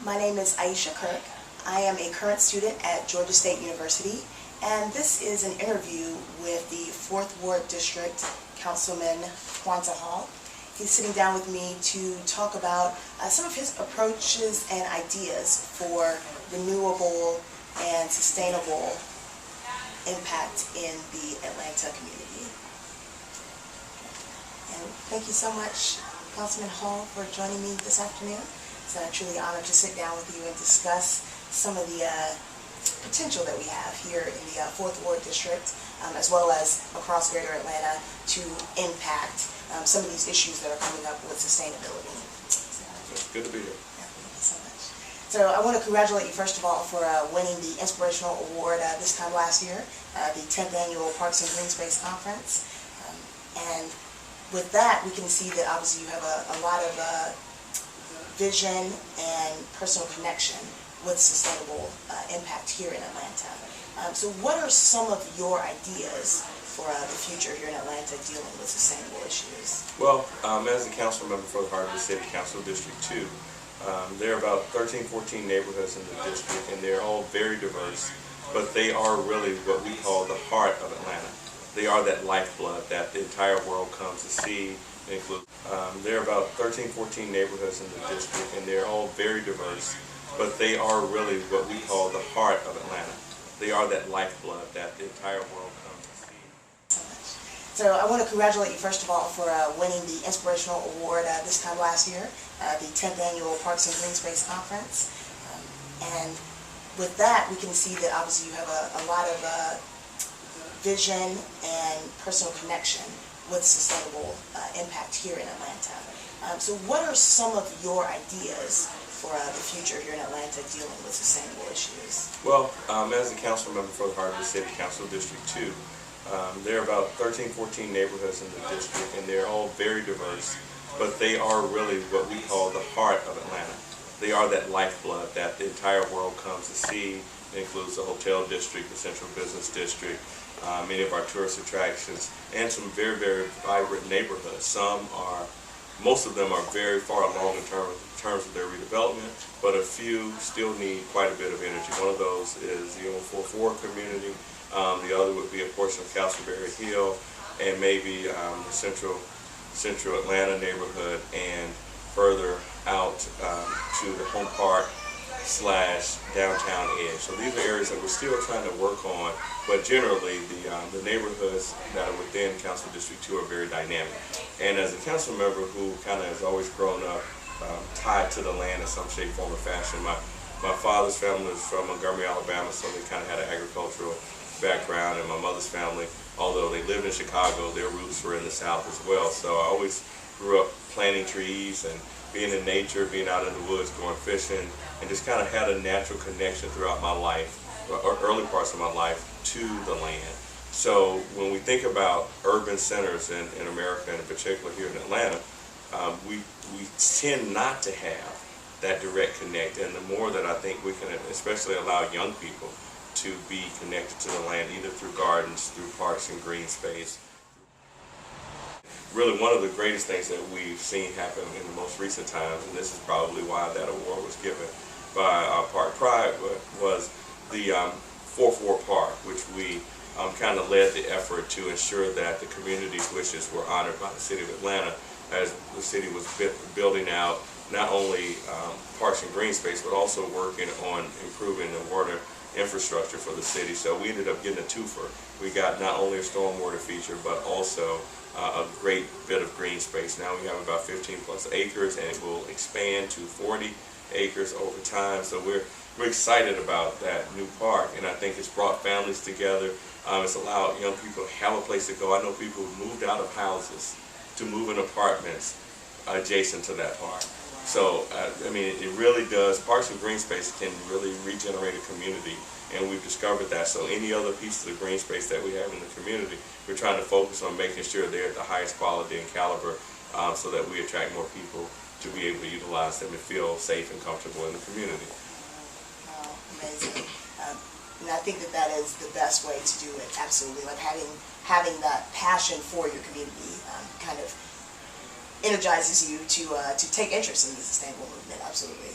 My name is Ayesha Kirk. I am a current student at Georgia State University, and this is an interview with the 4th Ward District Councilman Kwanza. He's sitting down with me to talk about some of his approaches and ideas for renewable and sustainable impact in the Atlanta community. And thank you so much, Councilman Hall, for joining me this afternoon. It's a truly honor to sit down with you and discuss some of the potential that we have here in the 4th Ward District, as well as across Greater Atlanta, to impact some of these issues that are coming up with sustainability. It's good to be here. Yeah, thank you so much. So I want to congratulate you, first of all, for winning the Inspirational Award this time last year, the 10th Annual Parks and Green Space Conference. And with that, we can see that obviously you have a lot of vision and personal connection with sustainable impact here in Atlanta. So what are some of your ideas for the future here in Atlanta dealing with sustainable issues? Well, as a council member for the Harvard City Council District 2, there are about 13, 14 neighborhoods in the district, and they're all very diverse, but they are really what we call the heart of Atlanta. They are that lifeblood that the entire world comes to see. There are about 13, 14 neighborhoods in the district, and they're all very diverse, but they are really what we call the heart of Atlanta. They are that lifeblood that the entire world comes to see. So I want to congratulate you, first of all, for winning the Inspirational Award this time last year, the 10th Annual Parks and Green Space Conference. And with that, we can see that obviously you have a lot of vision and personal connection with sustainable impact here in Atlanta. So what are some of your ideas for the future here in Atlanta dealing with sustainable issues? Well, as a council member for the Harvard City Council District 2, there are about 13, 14 neighborhoods in the district, and they're all very diverse, but they are really what we call the heart of Atlanta. They are that lifeblood that the entire world comes to see. It includes the hotel district, the central business district, many of our tourist attractions, and some very, very vibrant neighborhoods. Most of them are very far along in terms of their redevelopment, but a few still need quite a bit of energy. One of those is the 404 community. The other would be a portion of Castleberry Hill, and maybe the central Atlanta neighborhood, and further out to the Home Park / downtown edge. So these are areas that we're still trying to work on, but generally the neighborhoods that are within Council District 2 are very dynamic. And as a council member who kind of has always grown up tied to the land in some shape, form, or fashion, my father's family was from Montgomery, Alabama, so they kind of had an agricultural background, and my mother's family, although they lived in Chicago, their roots were in the South as well. So I always grew up planting trees and being in nature, being out in the woods, going fishing, and just kind of had a natural connection throughout my life, or early parts of my life, to the land. So when we think about urban centers in America, and in particular here in Atlanta, we tend not to have that direct connect. And the more that I think we can especially allow young people to be connected to the land, either through gardens, through parks and green space. Really, one of the greatest things that we've seen happen in the most recent times, and this is probably why that award was given by Park Pride, was the 4th Ward Park, which we kind of led the effort to ensure that the community's wishes were honored by the City of Atlanta, as the city was building out not only parks and green space, but also working on improving the water infrastructure for the city. So we ended up getting a twofer. We got not only a stormwater feature, but also a great bit of green space. Now we have about 15 plus acres, and it will expand to 40 acres over time. So we're excited about that new park, and I think it's brought families together. It's allowed young people to have a place to go. I know people who moved out of houses to move in apartments adjacent to that park. So, I mean, it really does. Parks and green space can really regenerate a community, and we've discovered that. So any other piece of the green space that we have in the community, we're trying to focus on making sure they're at the highest quality and caliber, so that we attract more people to be able to utilize them and feel safe and comfortable in the community. Oh, amazing. And I think that is the best way to do it, absolutely. Like having that passion for your community kind of energizes you to take interest in the sustainable movement, absolutely.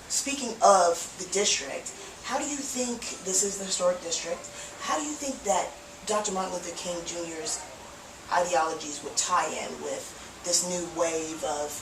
Speaking speaking of the district, how do you think, this is the historic district, how do you think that Dr. Martin Luther King Jr.'s ideologies would tie in with this new wave of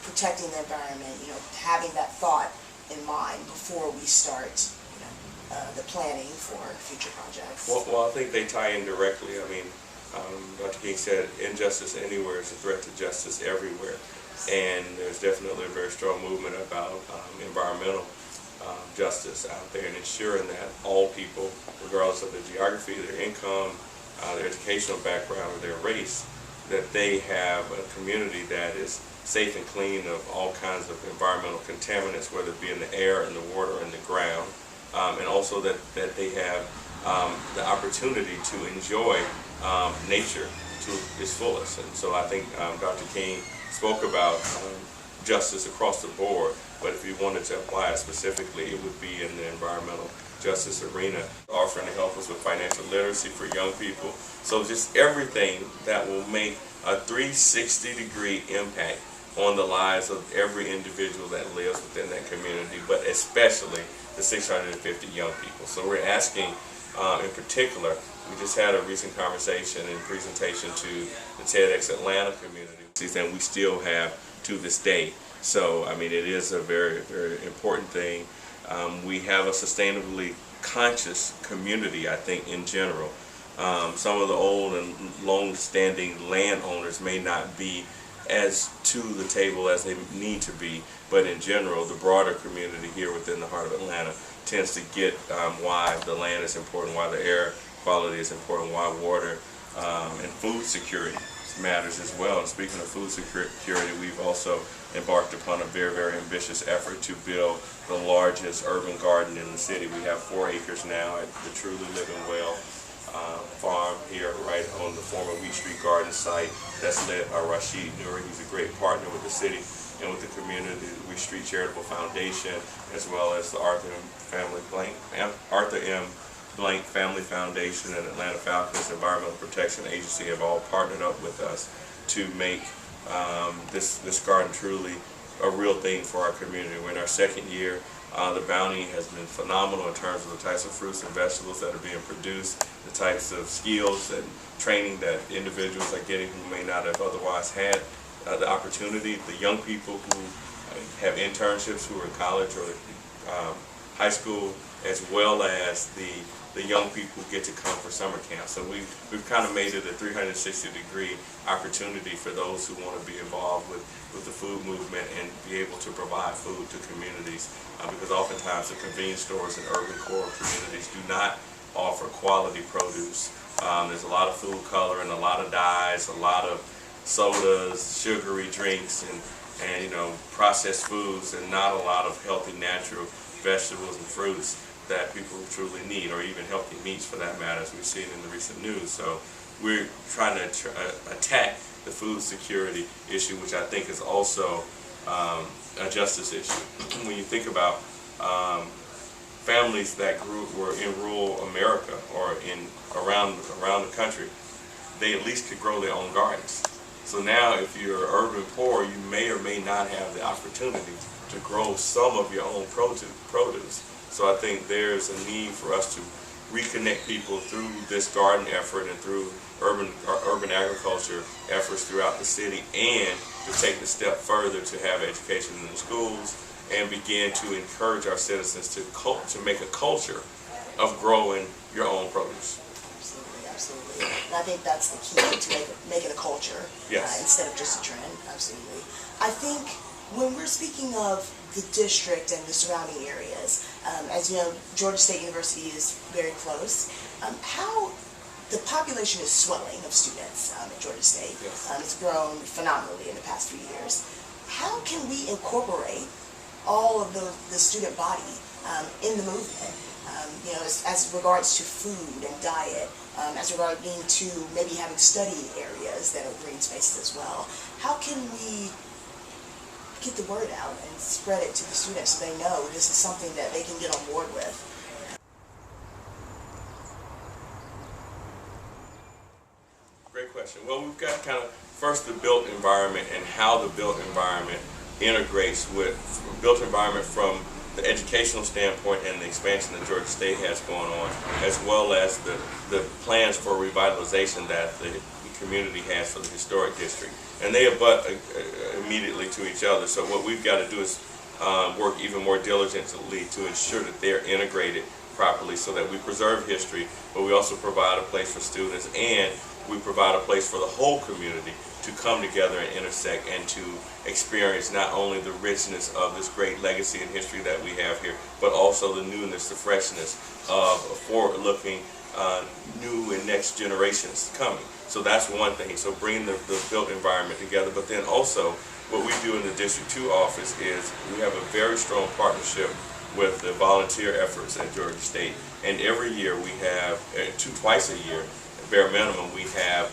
protecting the environment, having that thought in mind before we start, the planning for future projects? Well, I think they tie in directly. I mean, Dr. King said, injustice anywhere is a threat to justice everywhere. And there's definitely a very strong movement about environmental justice out there and ensuring that all people, regardless of their geography, their income, their educational background, or their race, that they have a community that is safe and clean of all kinds of environmental contaminants, whether it be in the air, in the water, in the ground, and also that they have the opportunity to enjoy nature to its fullest. And so I think Dr. King spoke about justice across the board, but if you wanted to apply it specifically, it would be in the environmental justice arena, offering to help us with financial literacy for young people. So just everything that will make a 360-degree impact on the lives of every individual that lives within that community, but especially the 650 young people. So we're asking, in particular, we just had a recent conversation and presentation to the TEDx Atlanta community, and we still have to this day. So, I mean, it is a very, very important thing. We have a sustainably conscious community, I think, in general. Some of the old and long-standing landowners may not be as to the table as they need to be, but in general, the broader community here within the heart of Atlanta tends to get why the land is important, why the air quality is important, why water and food security matters as well. And speaking of food security, we've also embarked upon a very, very ambitious effort to build the largest urban garden in the city. We have 4 acres now at the Truly Living Well farm here right on the former Wheat Street Garden site that's led by Rashid Nuri. He's a great partner with the city and with the community, the Wheat Street Charitable Foundation, as well as the Arthur M. Blank Family Foundation and Atlanta Falcons Environmental Protection Agency have all partnered up with us to make this garden truly a real thing for our community. We're in our 2nd year. The bounty has been phenomenal in terms of the types of fruits and vegetables that are being produced, the types of skills and training that individuals are getting who may not have otherwise had the opportunity. The young people who have internships, who are in college or high school, as well as the young people get to come for summer camp. So we've kind of made it a 360-degree opportunity for those who want to be involved with the food movement and be able to provide food to communities, because oftentimes the convenience stores in urban core communities do not offer quality produce. There's a lot of food coloring, a lot of dyes, a lot of sodas, sugary drinks, and processed foods, and not a lot of healthy natural vegetables and fruits that people truly need, or even healthy meats for that matter, as we've seen in the recent news. So we're trying to attack the food security issue, which I think is also a justice issue. When you think about families that were in rural America or around the country, they at least could grow their own gardens. So now if you're urban poor, you may or may not have the opportunity to grow some of your own produce. So I think there's a need for us to reconnect people through this garden effort and through urban agriculture efforts throughout the city, and to take the step further to have education in the schools and begin to encourage our citizens to make a culture of growing your own produce. Absolutely, absolutely. And I think that's the key to make it a culture, yes, instead of just a trend. Absolutely. I think when we're speaking of the district and the surrounding areas, as you know, Georgia State University is very close. How the population is swelling of students at Georgia State. Yes. It's grown phenomenally in the past few years. How can we incorporate all of the student body in the movement? As regards to food and diet, as regards to maybe having study areas that are green spaces as well. How can we get the word out and spread it to the students so they know this is something that they can get on board with? Great question. Well, we've got kind of first the built environment and how the built environment integrates with built environment from the educational standpoint and the expansion that Georgia State has going on, as well as the plans for revitalization that the community has for the historic district. And they abut immediately to each other. So what we've got to do is work even more diligently to ensure that they're integrated properly so that we preserve history, but we also provide a place for students, and we provide a place for the whole community to come together and intersect and to experience not only the richness of this great legacy and history that we have here, but also the newness, the freshness of forward-looking new and next generations coming. So that's one thing. So bringing the built environment together, but then also what we do in the District 2 office is we have a very strong partnership with the volunteer efforts at Georgia State. And every year we have, twice a year, bare minimum, we have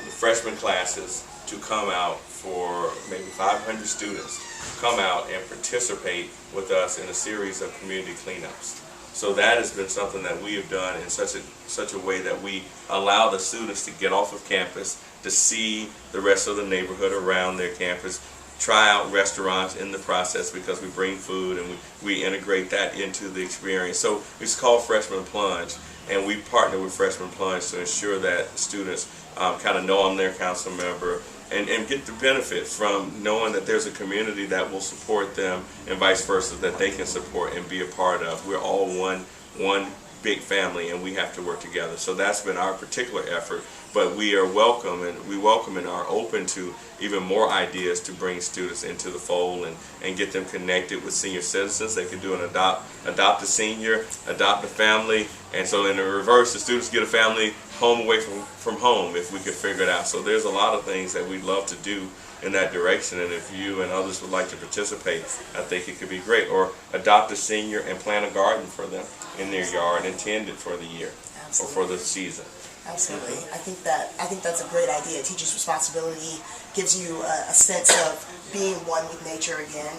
the freshman classes to come out for maybe 500 students, come out and participate with us in a series of community cleanups. So that has been something that we have done in such a way that we allow the students to get off of campus, to see the rest of the neighborhood around their campus, try out restaurants in the process because we bring food and we integrate that into the experience. So it's called Freshman Plunge, and we partner with Freshman Plunge to ensure that students kind of know I'm their council member and get the benefit from knowing that there's a community that will support them and vice versa, that they can support and be a part of. We're all one big family, and we have to work together. So that's been our particular effort, but we are welcome and are open to even more ideas to bring students into the fold and get them connected with senior citizens. They can do an adopt a senior, adopt a family, and so in the reverse, the students get a family home away from home if we could figure it out. So there's a lot of things that we'd love to do in that direction, and if you and others would like to participate, I think it could be great. Or adopt a senior and plant a garden for them in their yard and tend it for the year. Absolutely. Or for the season. Absolutely. I think that's a great idea. Teachers' responsibility gives you a sense of being one with nature again.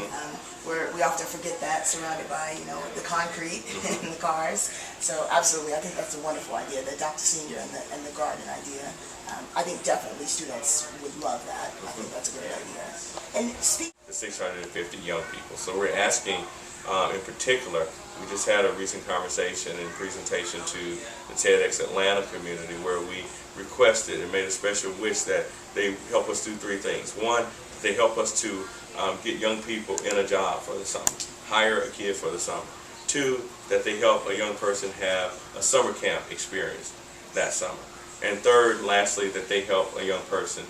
We often forget that, surrounded by the concrete and the cars. So absolutely, I think that's a wonderful idea, the adopt a senior and the garden idea. I think definitely students would love that. I think that's a great idea. And the 650 young people. So we're asking, in particular, we just had a recent conversation and presentation to the TEDx Atlanta community where we requested and made a special wish that they help us do three things. One, they help us to get young people in a job for the summer, hire a kid for the summer. Two, that they help a young person have a summer camp experience that summer. And third, lastly, that they help a young person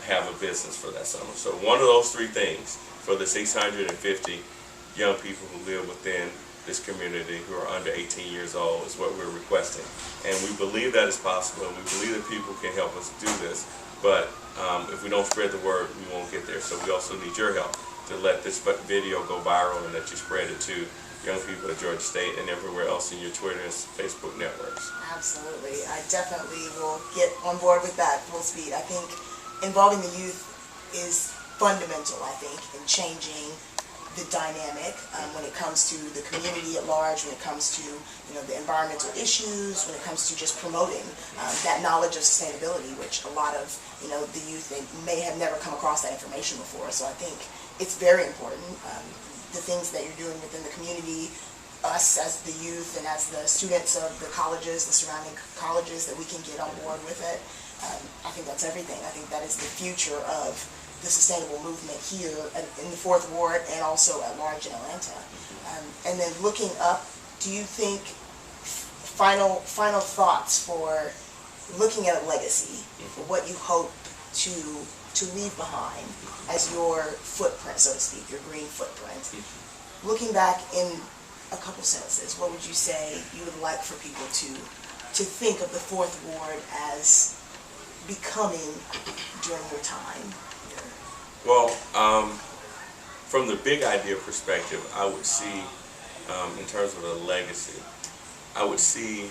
have a business for that summer. So one of those three things for the 650 young people who live within this community who are under 18 years old is what we're requesting. And we believe that is possible, and we believe that people can help us do this. But if we don't spread the word, we won't get there. So we also need your help to let this video go viral and that you spread it to young people at Georgia State and everywhere else in your Twitter and Facebook networks. Absolutely. I definitely will get on board with that full speed. I think involving the youth is fundamental, I think, in changing the dynamic when it comes to the community at large, when it comes to the environmental issues, when it comes to just promoting that knowledge of sustainability, which a lot of the youth, they may have never come across that information before. So I think it's very important. The things that you're doing within the community, us as the youth and as the students of the colleges, the surrounding colleges, that we can get on board with it. I think that's everything. I think that is the future of the sustainable movement here in the 4th Ward and also at large in Atlanta. And then looking up, do you think final thoughts for looking at a legacy, for what you hope to leave behind as your footprint, so to speak, your green footprint? Looking back in a couple sentences, what would you say you would like for people to think of the 4th Ward as becoming during your time? Well, from the big idea perspective, I would see, in terms of a legacy, I would see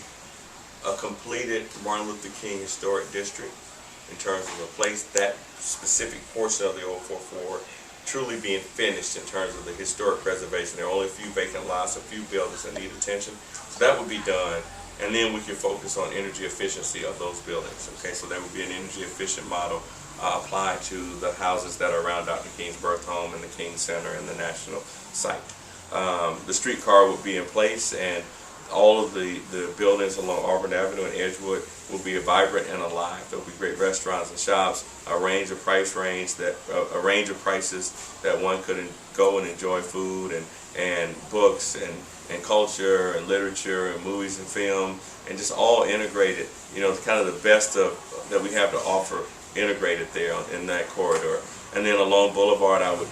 a completed Martin Luther King Historic District in terms of a place, that specific portion of the old 4th Ward, truly being finished in terms of the historic preservation. There are only a few vacant lots, a few buildings that need attention. So that would be done, and then we can focus on energy efficiency of those buildings. Okay, so that would be an energy efficient model applied to the houses that are around Dr. King's birth home and the King Center and the National Site. the streetcar would be in place, and all of the buildings along Auburn Avenue and Edgewood will be vibrant and alive. There'll be great restaurants and shops, a range of prices that one could go and enjoy food and books and culture and literature and movies and film, and just all integrated. You know, kind of the best of that we have to offer integrated there in that corridor. And then along Boulevard, I would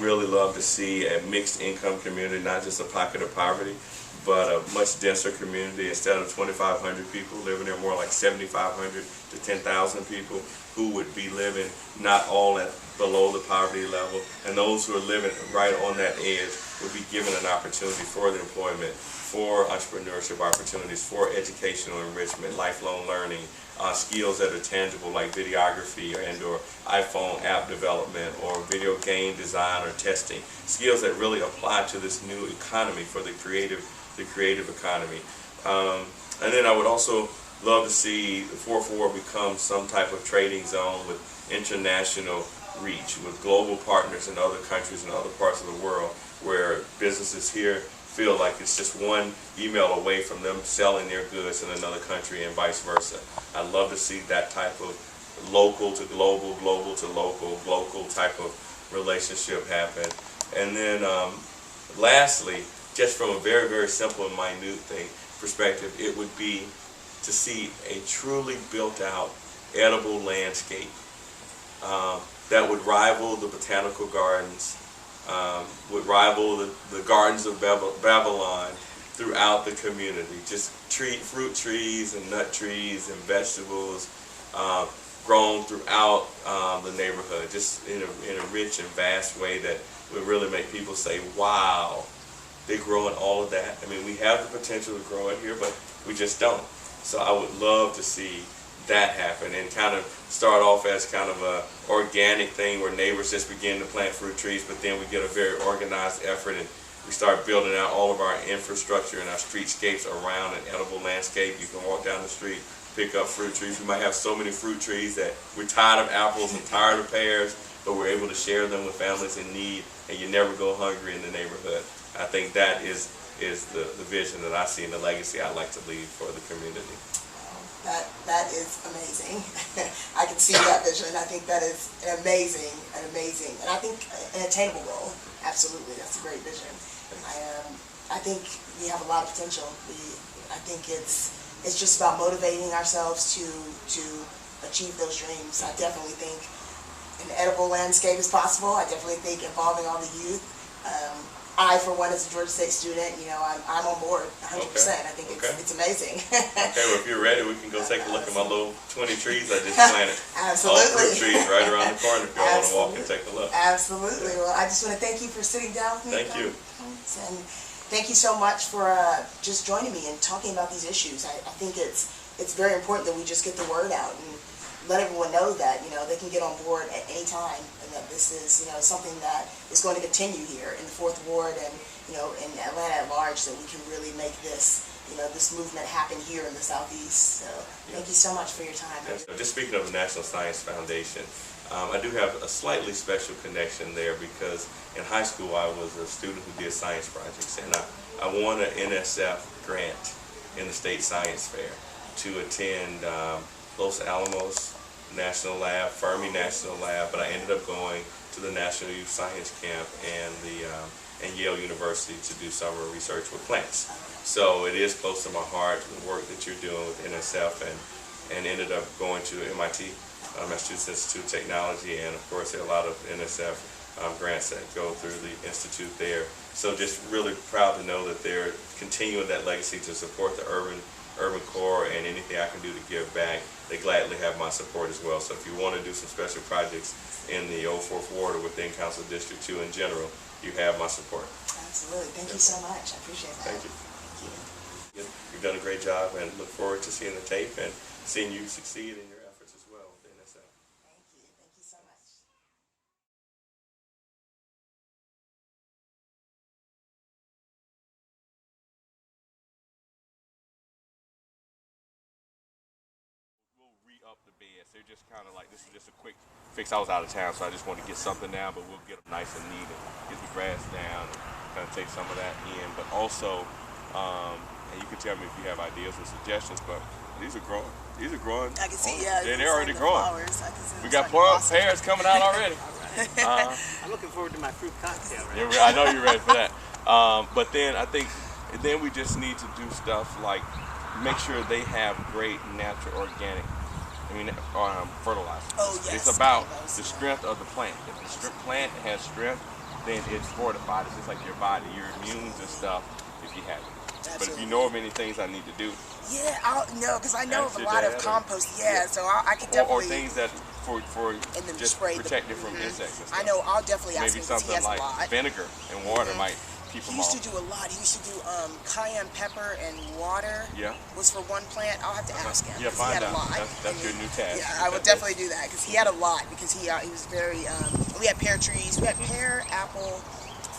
really love to see a mixed income community, not just a pocket of poverty, but a much denser community. Instead of 2,500 people living there, more like 7,500 to 10,000 people who would be living not all at below the poverty level, and those who are living right on that edge would be given an opportunity for the employment, for entrepreneurship opportunities, for educational enrichment, lifelong learning, skills that are tangible like videography and or iPhone app development or video game design or testing, skills that really apply to this new economy for the creative economy. And then I would also love to see the 4th Ward become some type of trading zone with international reach, with global partners in other countries and other parts of the world, where businesses here feel like it's just one email away from them selling their goods in another country and vice versa. I'd love to see that type of local to global, global to local type of relationship happen. And then lastly, just from a very, very simple and minute perspective, it would be to see a truly built out edible landscape that would rival the botanical gardens, would rival the gardens of Babylon throughout the community. Just fruit trees and nut trees and vegetables grown throughout the neighborhood, just in a rich and vast way that would really make people say, wow, they're growing all of that. I mean, we have the potential to grow it here, but we just don't. So I would love to see that happen and kind of start off as kind of a organic thing where neighbors just begin to plant fruit trees, but then we get a very organized effort and we start building out all of our infrastructure and our streetscapes around an edible landscape. You can walk down the street, pick up fruit trees. We might have so many fruit trees that we're tired of apples and tired of pears, but we're able to share them with families in need, and you never go hungry in the neighborhood. I think that is the vision that I see and the legacy I'd like to leave for the community. That is amazing. I can see that vision. I think that is amazing, and I think an attainable goal. Absolutely, that's a great vision. I think we have a lot of potential. I think it's just about motivating ourselves to achieve those dreams. I definitely think an edible landscape is possible. I definitely think involving all the youth. I, for one, as a Georgia State student, I'm on board 100%. Okay. I think it's amazing. Okay, well, if you're ready, we can go take a look at my little 20 trees I just planted. Absolutely. All fruit trees right around the corner if you want to walk and take a look. Absolutely. Well, I just want to thank you for sitting down with me. Thank you. And thank you so much for just joining me and talking about these issues. I think it's very important that we just get the word out and let everyone know that they can get on board at any time, and that this is something that is going to continue here in the 4th Ward and in Atlanta at large, that we can really make this this movement happen here in the Southeast. So thank you so much for your time. Yes. Just speaking of the National Science Foundation, I do have a slightly special connection there because in high school I was a student who did science projects, and I won an NSF grant in the State Science Fair to attend Los Alamos National Lab, Fermi National Lab, but I ended up going to the National Youth Science Camp and Yale University to do summer research with plants. So it is close to my heart, the work that you're doing with NSF, and ended up going to MIT, Massachusetts Institute of Technology, and of course there are a lot of NSF grants that go through the institute there. So just really proud to know that they're continuing that legacy to support the urban core, and anything I can do to give back, they gladly have my support as well. So if you want to do some special projects in the Old 4th Ward or within Council District 2 in general, you have my support. Absolutely. Thank you so much. I appreciate that. Thank you. You've done a great job, and look forward to seeing the tape and seeing you succeed in your efforts as well with the NSF. Thank you. Thank you so much. We'll re-up the beds. They're just kind of like, this is just a quick fix. I was out of town, so I just want to get something down, but we'll get them nice and neat and get the grass down. kind of take some of that in, but also, and you can tell me if you have ideas or suggestions, but these are growing. These are growing. I can see, they're already growing. Flowers. I can see We got pears coming out already. I'm looking forward to my fruit cocktail. Right? I know you're ready for that. But then I think then we just need to do stuff like make sure they have great natural organic, fertilizer. Oh, yes. It's about the strength of the plant. If the plant has strength, then it's fortified. It's just like your body. You're immune to stuff if you have it. Absolutely. But if you know of any things I need to do, yeah, because I know of a your lot of dad compost. yeah. So I could or definitely things that for just spray protect it from insects and stuff. I know. I'll definitely ask Maybe him because he something has like a lot. vinegar and water might keep He them used off. to do a lot. He used to do cayenne pepper and water. Yeah. Was for one plant. I'll have to ask him. Yeah, 'cause he find had out. a lot. That's your new task. Yeah, I would definitely do that because he had a lot. Because he was very. We had pear trees. We had pear, apple,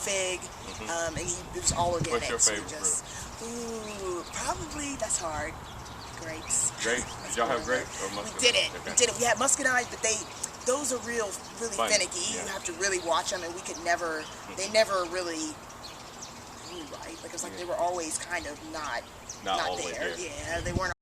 fig, and it was all organic. What's your favorite fruit? Ooh, probably that's hard. Grapes. Grapes? Did y'all have grapes or muscadine? We didn't. Okay. We didn't. We had muscadines, but those are really Funny. finicky. Yeah. You have to really watch them, and we could never. They never really grew right. Like it was like they were always kind of not always there. there. Yeah, they weren't.